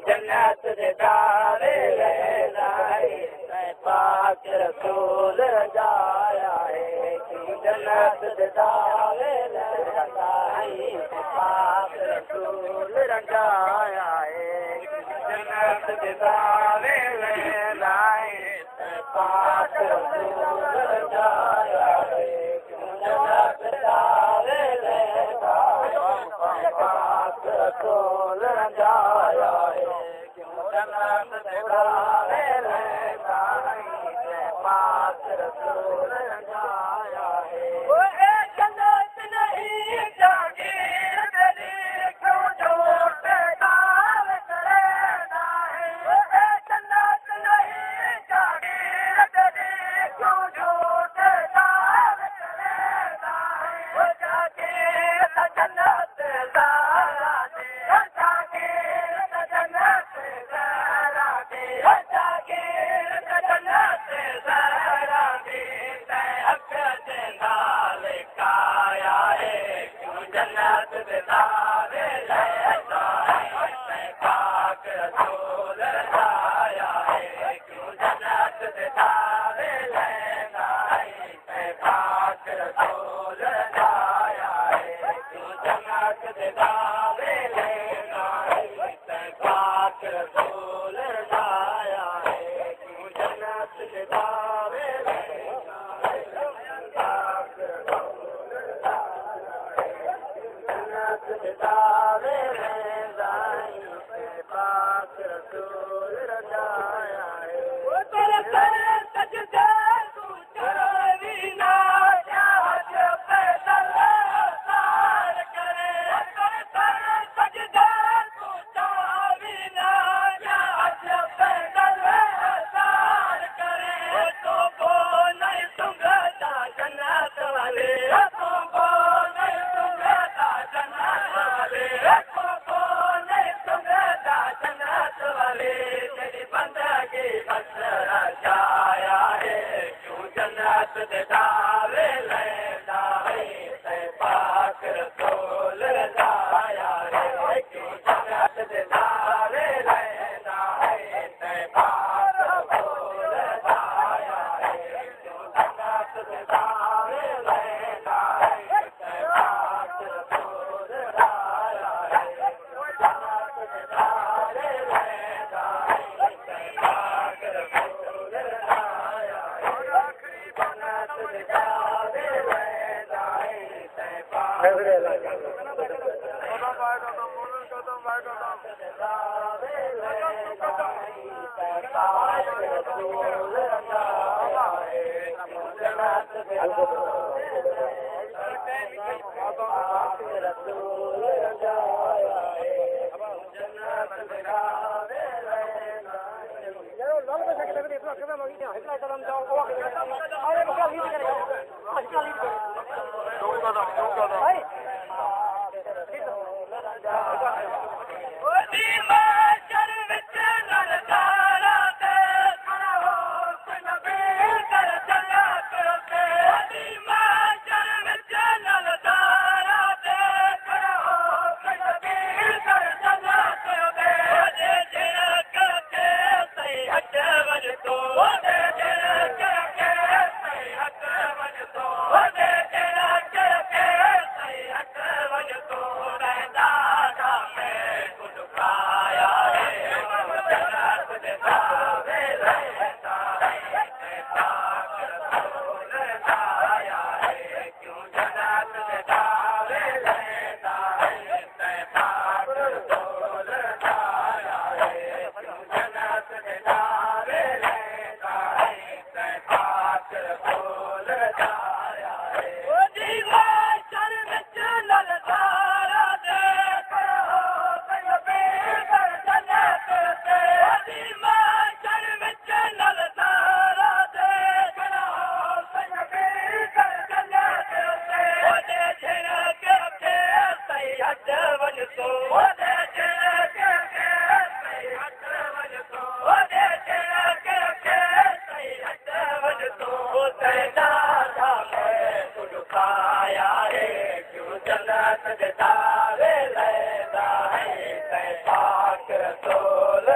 जन्नत दे दारे लाए पाक रसूल रजाया है जन्नत दे दारे लाए पाक रसूल रजाया है जन्नत दे दारे लाए पाक रसूल रजाया है जन्नत दे दारे पाक रसूल रजाया है जन्नत दे दारे पाक रसूल रजाया है जन्नत नहीं जागीर तेरी क्यों झूठ दाल करना है जन्नत नहीं जागीर तेरी क्यों झूठ दाल करना है जाके जन्नत सारा दे जाके जन्नत सारा दे जाके जन्नत सारा दे हक दे नाल काया है क्यों जन्नत दे दारे लेता है पाक रसूल रजाया है क्यों जन्नत दे दारे लेता है पाक रसूल रजाया है क्यों जन्नत दे दारे लेता है पाक रसूल रजाया है क्यों जन्नत दे दारे लेता है पाक रसूल रजाया है जन्नत दे दारे लेता है पाक रसूल रजाया है वो तेरे सर सजदे तू चोरी ना चाहत पैदल सार करे तेरे सर सजदे तू चोरी ना चाहत पैदल सार करे तो को नहीं सुंगता जन्नत वाले तो को नहीं सुंगता जन्नत वाले तो को नहीं सुंगता जन्नत वाले तेरी बंदगी बस रचाया है क्यों जन्नत दे दारे लेता है पाक रसूल रजाया है क्यों जन्नत दे दारे लेता है पाक रसूल रजाया है क्यों जन्नत दे दारे लेता है पाक रसूल रजाया है जन्नत दे दारे लेता है पाक रसूल रजाया है जन्नत दे दारे लेता है पाक जन्नत दे दारे लेता है पाक रसूल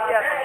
Yes.